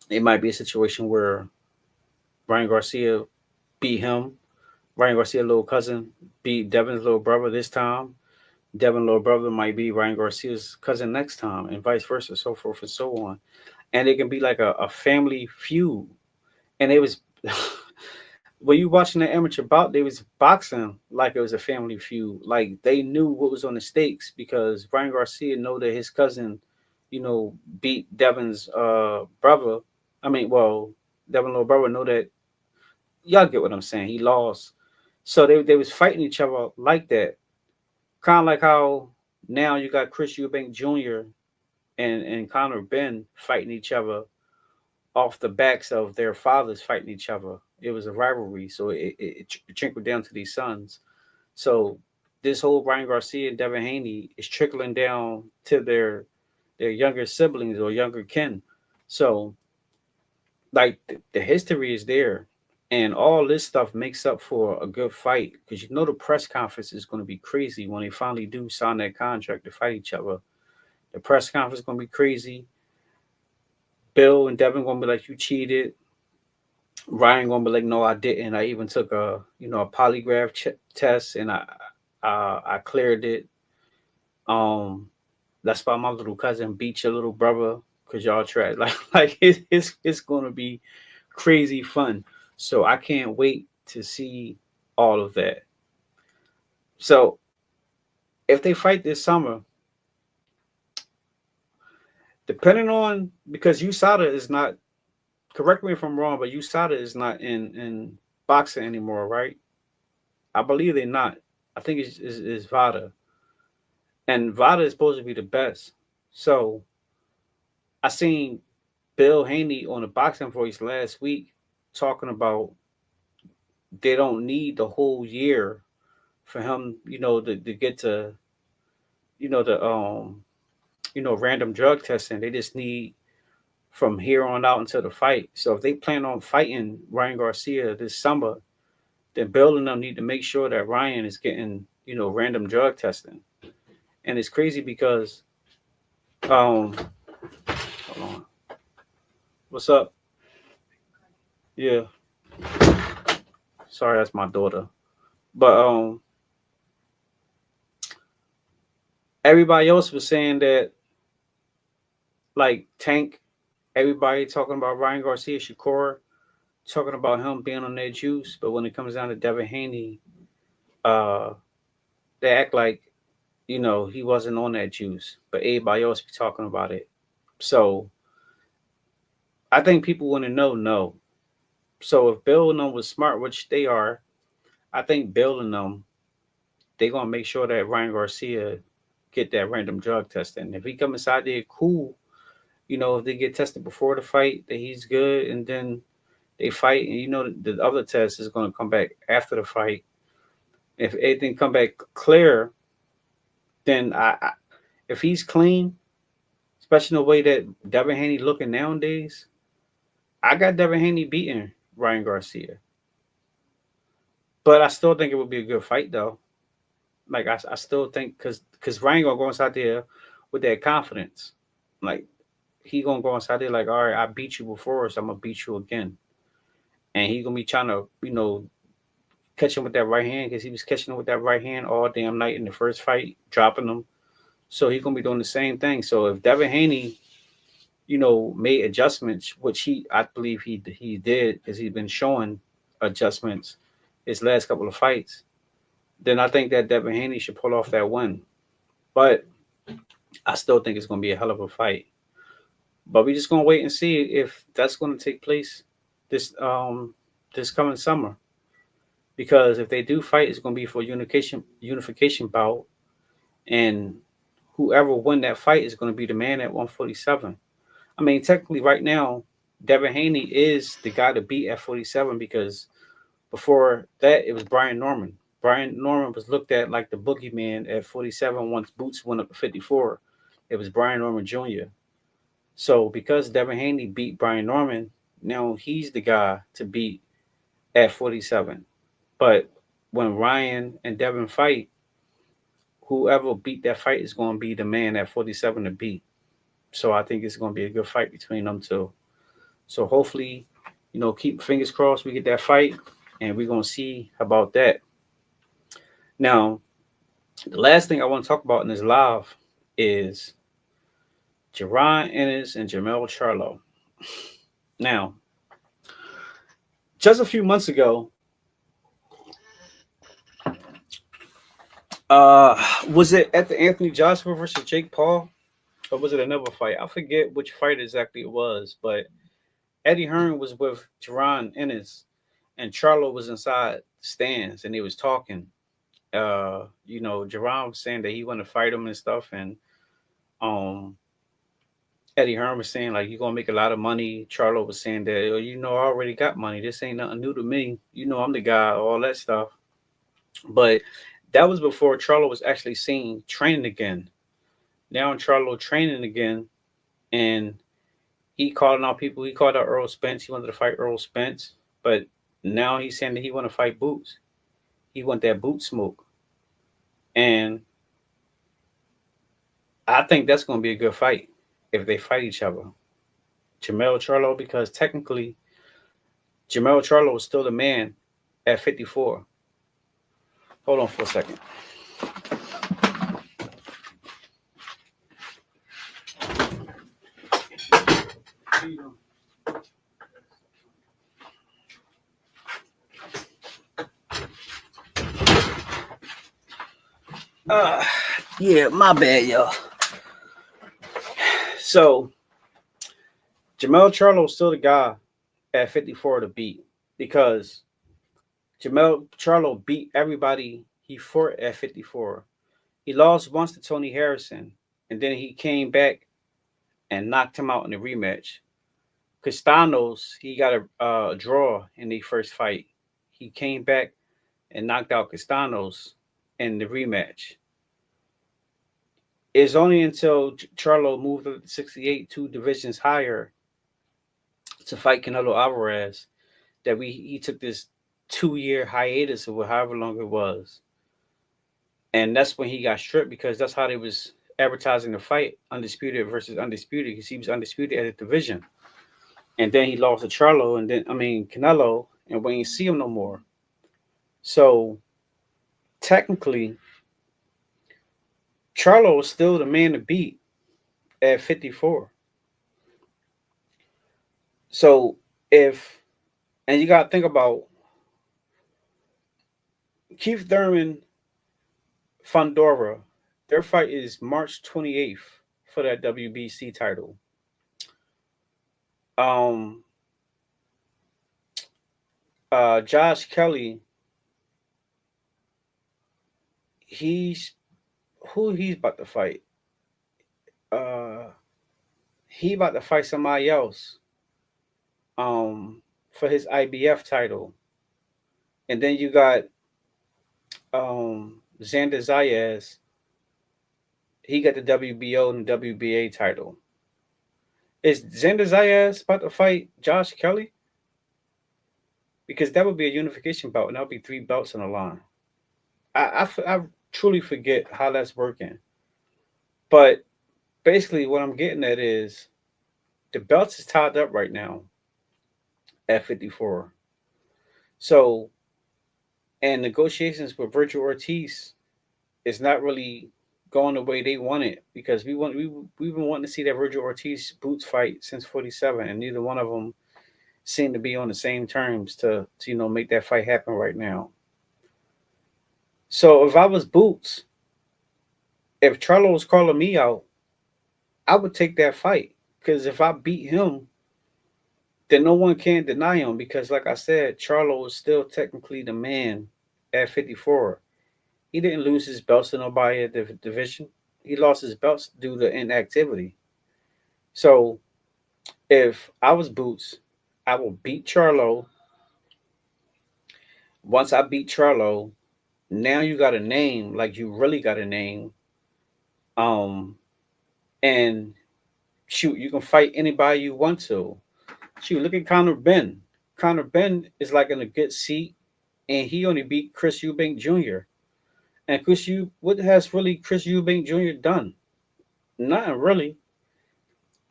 it might be a situation where Ryan Garcia beat him. Ryan Garcia's little cousin beat Devin's little brother this time. Devin's little brother might be Ryan Garcia's cousin next time, and vice versa, so forth and so on. And it can be like a family feud. And it was when you watching the amateur bout, they was boxing like it was a family feud. Like they knew what was on the stakes because Ryan Garcia know that his cousin, beat Devin's brother. I mean, well, Devin's little brother know that y'all get what I'm saying. He lost. So they was fighting each other like that. Kind of like how now you got Chris Eubank Jr. and Conor Ben fighting each other off the backs of their fathers fighting each other. It was a rivalry, so it trickled down to these sons. So this whole Ryan Garcia and Devin Haney is trickling down to their younger siblings or younger kin. So like the history is there, and all this stuff makes up for a good fight because the press conference is going to be crazy when they finally do sign that contract to fight each other. The press conference is going to be crazy. Bill and Devin going to be like, you cheated. Ryan going to be like, no, I didn't. I even took a polygraph test and I cleared it. That's why my little cousin beat your little brother because y'all tried. Like it's going to be crazy fun. So I can't wait to see all of that. So if they fight this summer, depending on because USADA is not, correct me if I'm wrong, but USADA is not in boxing anymore, right? I believe they're not. I think it's VADA. And VADA is supposed to be the best. So I seen Bill Haney on the Boxing Voice last week talking about they don't need the whole year for him, to get to, the random drug testing. They just need from here on out until the fight. So if they plan on fighting Ryan Garcia this summer, then Bill and them need to make sure that Ryan is getting, random drug testing. And it's crazy because Hold on. What's up? Yeah. Sorry, that's my daughter. But everybody else was saying that, like Tank, everybody talking about Ryan Garcia, Shakur, talking about him being on that juice. But when it comes down to Devin Haney, uh, they act like he wasn't on that juice. But everybody else be talking about it. So I think people want to know. No. So if Bill and them was smart, which they are, I think Bill and them they gonna make sure that Ryan Garcia get that random drug test. And if he come inside there, cool. If they get tested before the fight, that he's good, and then they fight, and the other test is gonna come back after the fight. If anything come back clear, then if he's clean, especially in the way that Devin Haney looking nowadays, I got Devin Haney beating Ryan Garcia. But I still think it would be a good fight, though. Like I still think because Ryan gonna go inside there with that confidence, like he gonna go inside there like, all right, I beat you before, so I'm gonna beat you again, and he gonna be trying to catch him with that right hand because he was catching him with that right hand all damn night in the first fight, dropping him. So he's gonna be doing the same thing. So if Devin Haney, made adjustments, which I believe he did because he's been showing adjustments his last couple of fights, then I think that Devin Haney should pull off that win. But I still think it's going to be a hell of a fight. But we're just going to wait and see if that's going to take place this coming summer. Because if they do fight, it's going to be for unification bout, and whoever win that fight is going to be the man at 147. I mean, technically, right now, Devin Haney is the guy to beat at 47 because before that, it was Brian Norman. Brian Norman was looked at like the boogeyman at 47 once Boots went up to 54. It was Brian Norman Jr. So because Devin Haney beat Brian Norman, now he's the guy to beat at 47. But when Ryan and Devin fight, whoever beat that fight is going to be the man at 47 to beat. So I think it's going to be a good fight between them two. So hopefully, keep fingers crossed we get that fight, and we're going to see about that. Now, the last thing I want to talk about in this live is Jaron, Ennis, and Jermell Charlo. Now, just a few months ago, was it at the Anthony Joshua versus Jake Paul? Or was it another fight? I forget which fight exactly it was, but Eddie Hearn was with Jaron Ennis, and Charlo was inside the stands, and they was talking. Jaron was saying that he wanted to fight him and stuff, and Eddie Hearn was saying like, you're gonna make a lot of money. Charlo was saying that, I already got money. This ain't nothing new to me. I'm the guy, all that stuff. But that was before Charlo was actually seen training again. Now Charlo training again, and he calling out people. He called out Earl Spence. He wanted to fight Earl Spence, but now he's saying that he want to fight Boots. He want that boot smoke. And I think that's going to be a good fight if they fight each other. Jermell Charlo, because technically Jermell Charlo is still the man at 54. Hold on for a second. Yeah, my bad, y'all. So, Jermell Charlo is still the guy at 54 to beat because Jermell Charlo beat everybody he fought at 54. He lost once to Tony Harrison, and then he came back and knocked him out in the rematch. Castanos, he got a draw in the first fight. He came back and knocked out Castanos in the rematch. It's only until Charlo moved up to 68, 2 divisions higher, to fight Canelo Alvarez that he took this 2-year hiatus or however long it was. And that's when he got stripped because that's how they was advertising the fight, undisputed versus undisputed, because he was undisputed at the division. And then he lost to Charlo, and then Canelo, and we ain't see him no more. So technically, Charlo is still the man to beat at 54. So if, and you got to think about Keith Thurman, Fondora, their fight is March 28th for that WBC title. Um, Josh Kelly, he's who he's about to fight. Uh, he about to fight somebody else. For his IBF title, and then you got Xander Zayas. He got the WBO and WBA title. Is Xander Zayas about to fight Josh Kelly? Because that would be a unification bout, and that'll be 3 belts on the line. I truly forget how that's working. But basically, what I'm getting at is the belts is tied up right now at 54. So, and negotiations with Virgil Ortiz is not really going the way they want it, because we've been wanting to see that Virgil Ortiz Boots fight since 47, and neither one of them seem to be on the same terms to make that fight happen right now. So if I was Boots, if Charlo was calling me out, I would take that fight, because if I beat him, then no one can deny him, because like I said, Charlo is still technically the man at 54. He didn't lose his belts to nobody at the division. He lost his belts due to inactivity. So if I was Boots, I will beat Charlo. Once I beat Charlo, now you got a name, like you really got a name. Um, and shoot, you can fight anybody you want to. Shoot, look at Conor Benn. Conor Benn is like in a good seat, and he only beat Chris Eubank Jr. And what has really Chris Eubank Jr. done? Nothing really.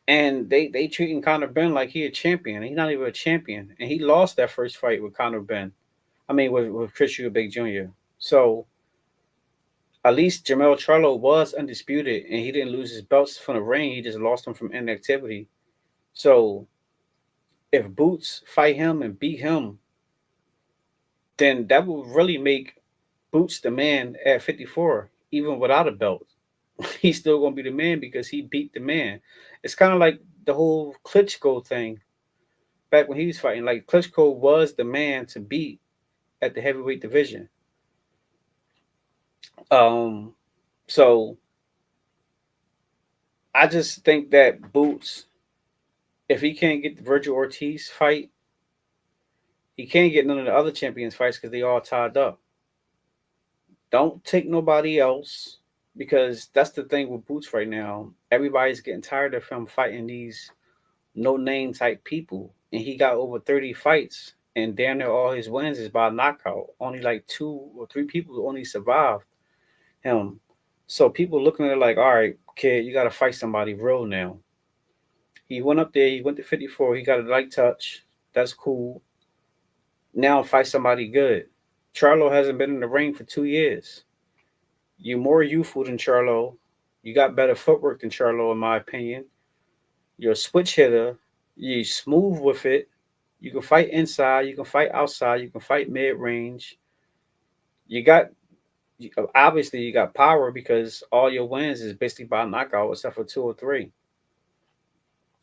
And they treating Conor Benn like he a champion. He's not even a champion, and he lost that first fight with Conor Benn. With Chris Eubank Jr. So at least Jermell Charlo was undisputed, and he didn't lose his belts from the ring. He just lost them from inactivity. So if Boots fight him and beat him, then that will really make Boots the man at 54, even without a belt. He's still going to be the man because he beat the man. It's kind of like the whole Klitschko thing back when he was fighting. Like, Klitschko was the man to beat at the heavyweight division. So I just think that Boots, if he can't get the Virgil Ortiz fight, he can't get none of the other champions fights because they all tied up. Don't take nobody else, because that's the thing with Boots right now. Everybody's getting tired of him fighting these no-name type people, and he got over 30 fights, and damn near all his wins is by knockout. Only like 2 or 3 people only survived him. So people looking at it like, all right, kid, you got to fight somebody real now. He went up there, he went to 54, he got a light touch. That's cool. Now fight somebody good. Charlo hasn't been in the ring for 2 years. You're more youthful than Charlo. You got better footwork than Charlo, in my opinion. You're a switch hitter. You're smooth with it. You can fight inside. You can fight outside. You can fight mid-range. You got, obviously, you got power, because all your wins is basically by knockout, except for 2 or 3.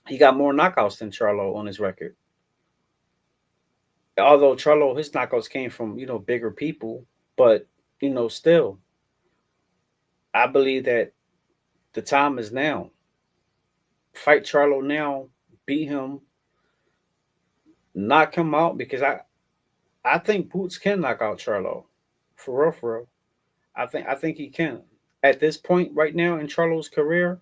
He got more knockouts than Charlo on his record. Although Charlo, his knockouts came from, bigger people, but, still, I believe that the time is now. Fight Charlo now, beat him, knock him out, because I think Boots can knock out Charlo. For real, for real. I think he can. At this point right now in Charlo's career,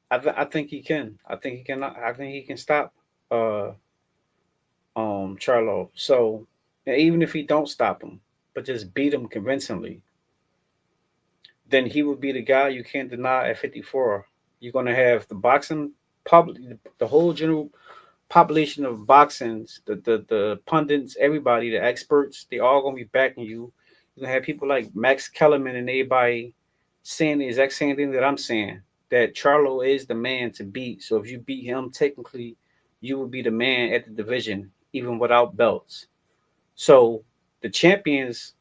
I think he can. I think he can. I think he can stop uh Charlo. So, even if he don't stop him, but just beat him convincingly, then he would be the guy you can't deny at 54. You're going to have the boxing public, the whole general population of boxings, the pundits, everybody, the experts, they all going to be backing you. You're going to have people like Max Kellerman and everybody saying the exact same thing that I'm saying, that Charlo is the man to beat. So if you beat him, technically, you would be the man at the division, even without belts. So the champions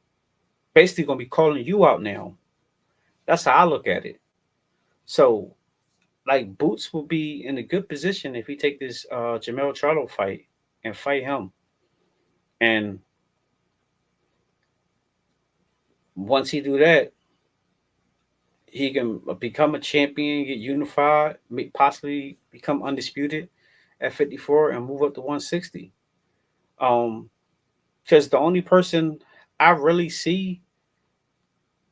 basically going to be calling you out now. That's how I look at it. So like Boots will be in a good position if he take this Jermell Charlo fight and fight him. And once he do that, he can become a champion, get unified, possibly become undisputed at 54 and move up to 160. Um, because the only person I really see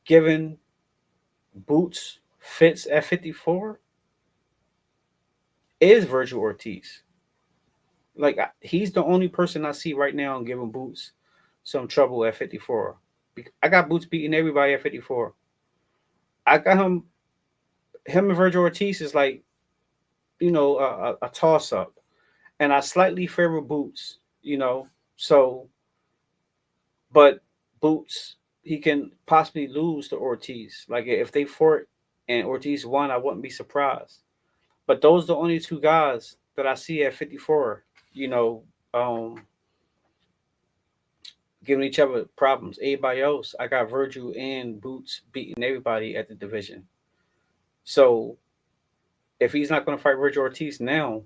giving Boots fits at 54 is Virgil Ortiz. Like he's the only person I see right now giving Boots some trouble at 54. I got Boots beating everybody at 54. I got him and Virgil Ortiz is like, a toss up. And I slightly favor Boots, So, but Boots, he can possibly lose to Ortiz. Like if they fought and Ortiz won, I wouldn't be surprised. But those are the only two guys that I see at 54, you know, um, giving each other problems. Everybody else, I got Virgil and Boots beating everybody at the division. So if he's not going to fight Virgil Ortiz now,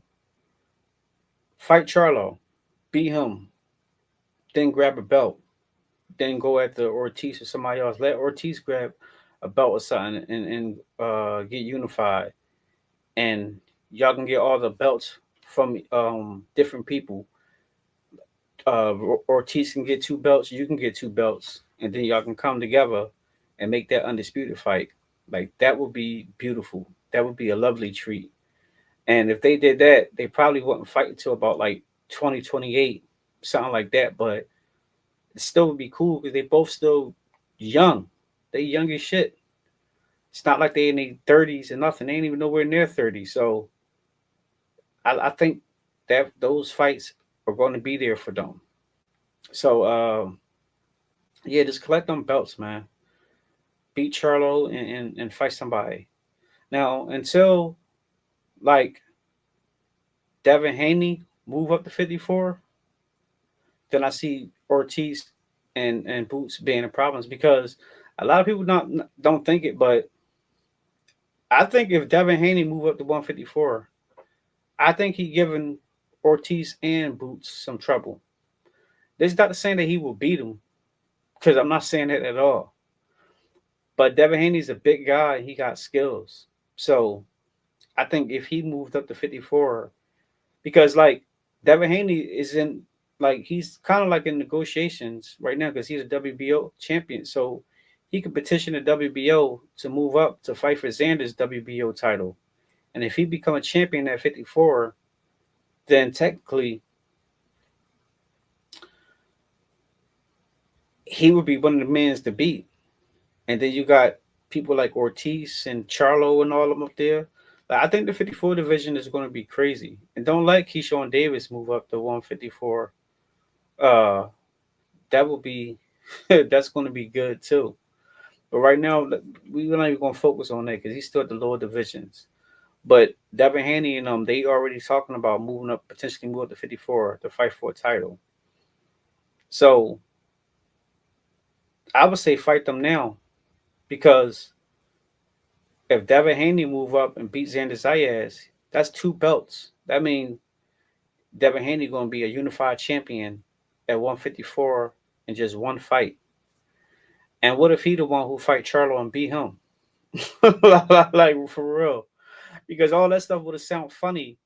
fight Charlo, beat him, then grab a belt, then go after Ortiz or somebody else. Let Ortiz grab a belt or something and get unified, and y'all can get all the belts from different people. Ortiz can get two belts, you can get two belts, and then y'all can come together and make that undisputed fight. Like that would be beautiful. That would be a lovely treat. And if they did that, they probably wouldn't fight until about like 2028, something like that. But it still would be cool because they both still young. They young as shit. It's not like they in their 30s and nothing. They ain't even nowhere near 30. So I think that those fights are going to be there for them. So yeah, just collect them belts, man. Beat Charlo and fight somebody. Now until like Devin Haney move up to 54, then I see Ortiz and Boots being in problems because a lot of people don't think it, but I think if Devin Haney move up to 154, I think he giving Ortiz and Boots some trouble. This is not saying that he will beat him, because I'm not saying that at all. But Devin Haney's a big guy. He got skills. So I think if he moved up to 54, because like Devin Haney is in, like he's kind of like in negotiations right now because he's a WBO champion. So he could petition the WBO to move up to fight for Xander's WBO title. And if he become a champion at 54, then technically he would be one of the men to beat. And then you got people like Ortiz and Charlo and all of them up there. Like, I think the 54 division is going to be crazy. And don't let Keyshawn Davis move up to 154. That will be that's going to be good too. But right now, we're not even going to focus on that because he's still at the lower divisions. But Devin Haney and they already talking about moving up, potentially move up to 54 to fight for a title. So I would say fight them now, because if Devin Haney move up and beat Xander Zayas, that's two belts. That means Devin Haney going to be a unified champion at 154 in just one fight. And what if he the one who fight Charlo and beat him? Like for real. Because all that stuff would have sounded funny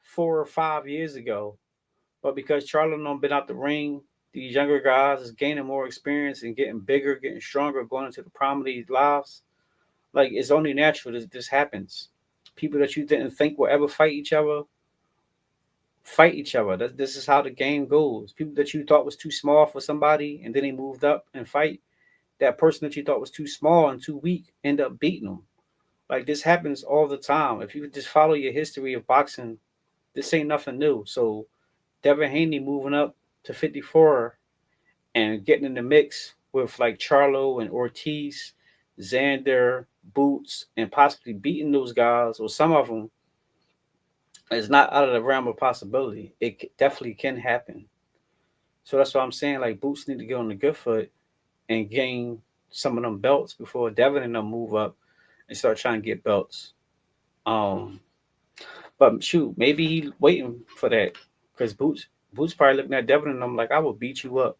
4 or 5 years ago. But because Charlo done been out the ring, these younger guys is gaining more experience and getting bigger, getting stronger, going into the prime of these lives. Like it's only natural this happens. People that you didn't think will ever fight each other fight each other. This is how the game goes. People that you thought was too small for somebody and then they moved up and fight. that person that you thought was too small and too weak end up beating them. Like this happens all the time. If you just follow your history of boxing, this ain't nothing new. So Devin Haney moving up to 54 and getting in the mix with like Charlo and Ortiz, Xander, Boots, and possibly beating those guys or some of them is not out of the realm of possibility. It definitely can happen. So that's what I'm saying. Like Boots need to get on the good foot and gain some of them belts before Devin and them move up and start trying to get belts. Um, but shoot, maybe he waiting for that because Boots probably looking at Devin and them like I will beat you up,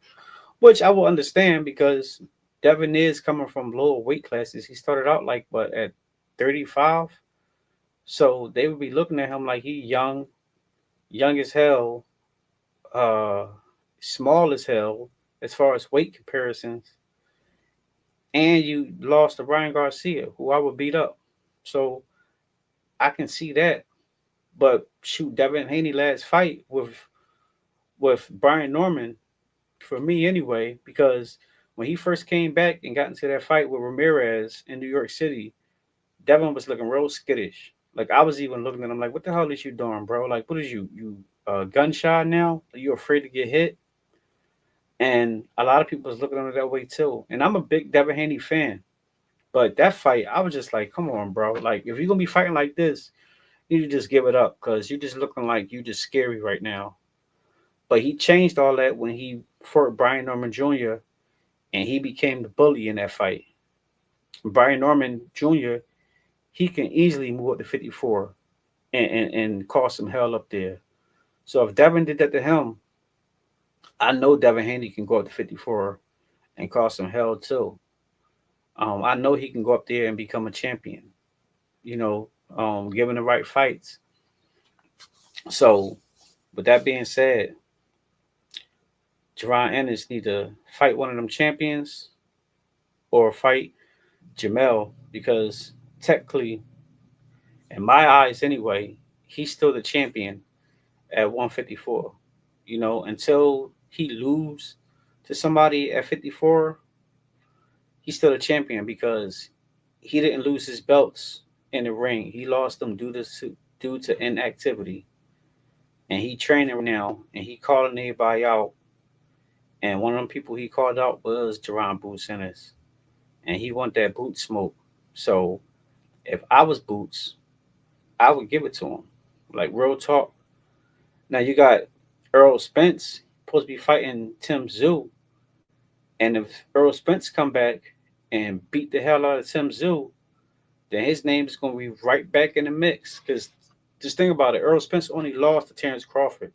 which I will understand because Devin is coming from lower weight classes. He started out like what at 35, so they would be looking at him like he young, young as hell, uh, small as hell as far as weight comparisons, and you lost to Ryan Garcia, who I would beat up. So I can see that. But shoot, Devin Haney last fight with Brian Norman for me anyway, because when he first came back and got into that fight with Ramirez in New York City, Devin was looking real skittish. Like I was even looking at him like, "What the hell is you doing, bro? Like, what is you gun shy now? Are you afraid to get hit?" And a lot of people was looking at it that way too. And I'm a big Devin Haney fan, but that fight, I was just like, "Come on, bro! Like, if you're gonna be fighting like this, you need to just give it up because you're just looking like you just scary right now." But he changed all that when he fought Brian Norman Jr. and he became the bully in that fight. Brian Norman Jr. he can easily move up to 54 and cause some hell up there. So if Devin did that to him, I know Devin Haney can go up to 54 and cause some hell too. I know he can go up there and become a champion. You know, given the right fights. So with that being said, Jaron Ennis need to fight one of them champions or fight Jermell because technically, in my eyes anyway, he's still the champion at 154. You know, until he lose to somebody at 54, he's still a champion because he didn't lose his belts in the ring. He lost them due to inactivity. And he training right now and he calling everybody out. And one of them people he called out was Jaron Boots Ennis. And he want that boot smoke. So if I was Boots, I would give it to him. Like real talk. Now you got Earl Spence supposed to be fighting Tim Zoo, and if Earl Spence come back and beat the hell out of Tim Zoo, then his name is going to be right back in the mix. Because just think about it, Earl Spence only lost to Terrence Crawford,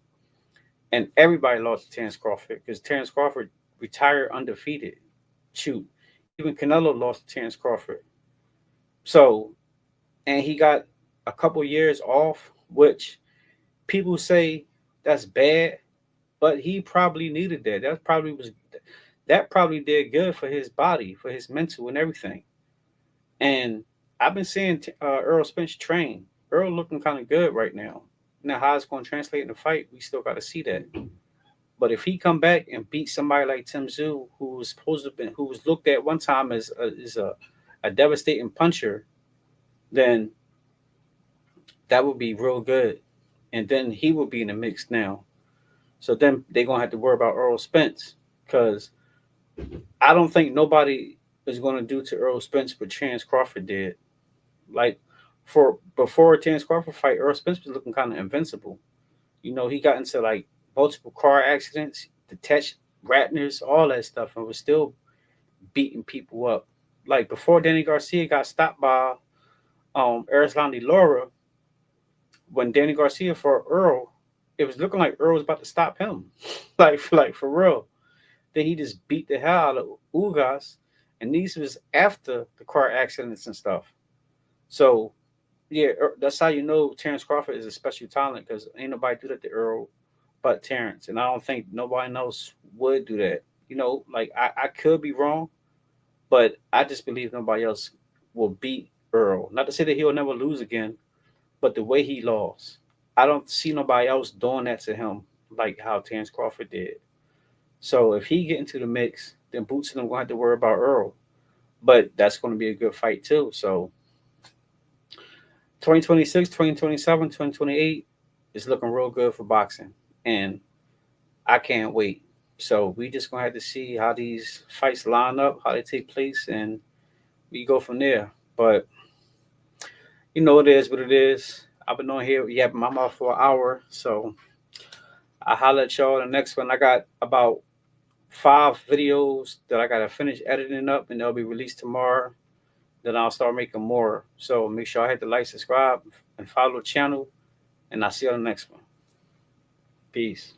and everybody lost to Terrence Crawford because Terrence Crawford retired undefeated. Shoot, even Canelo lost to Terrence Crawford. So, and he got a couple years off, which people say that's bad, but he probably needed that. That probably did good for his body, for his mental and everything. And I've been seeing Earl Spence train. Earl looking kind of good right now. Now how it's going to translate in the fight, we still got to see that. But if he come back and beat somebody like Tim Zoo, who was supposed to been, who was looked at one time as a devastating puncher, then that would be real good. And then he will be in the mix now. So then they're gonna have to worry about Earl Spence because I don't think nobody is gonna do to Earl Spence what Chance Crawford did. Like for before Chance Crawford fight, Earl Spence was looking kind of invincible. You know, he got into like multiple car accidents, detached Ratners, all that stuff, and was still beating people up. Like before Danny Garcia got stopped by Arislandi Laura, when Danny Garcia fought Earl, it was looking like Earl was about to stop him. like for real. Then he just beat the hell out of Ugas, and these was after the car accidents and stuff. So yeah, that's how you know Terrence Crawford is a special talent because ain't nobody do that to Earl but Terrence, and I don't think nobody else would do that. You know, like I could be wrong, but I just believe nobody else will beat Earl. Not to say that he'll never lose again, but the way he lost, I don't see nobody else doing that to him like how Terrence Crawford did. So if he get into the mix, then Boots and them gonna have to worry about Earl. But that's gonna be a good fight too. So 2026, 2027, 2028 is looking real good for boxing. And I can't wait. So we just gonna have to see how these fights line up, how they take place, and we go from there. But you know it is what it is. I've been on here yapping my mouth for an hour, so I holler at y'all in the next one. I got about 5 videos that I gotta finish editing up, and they'll be released tomorrow. Then I'll start making more. So make sure I hit the like, subscribe, and follow the channel. And I'll see you on the next one. Peace.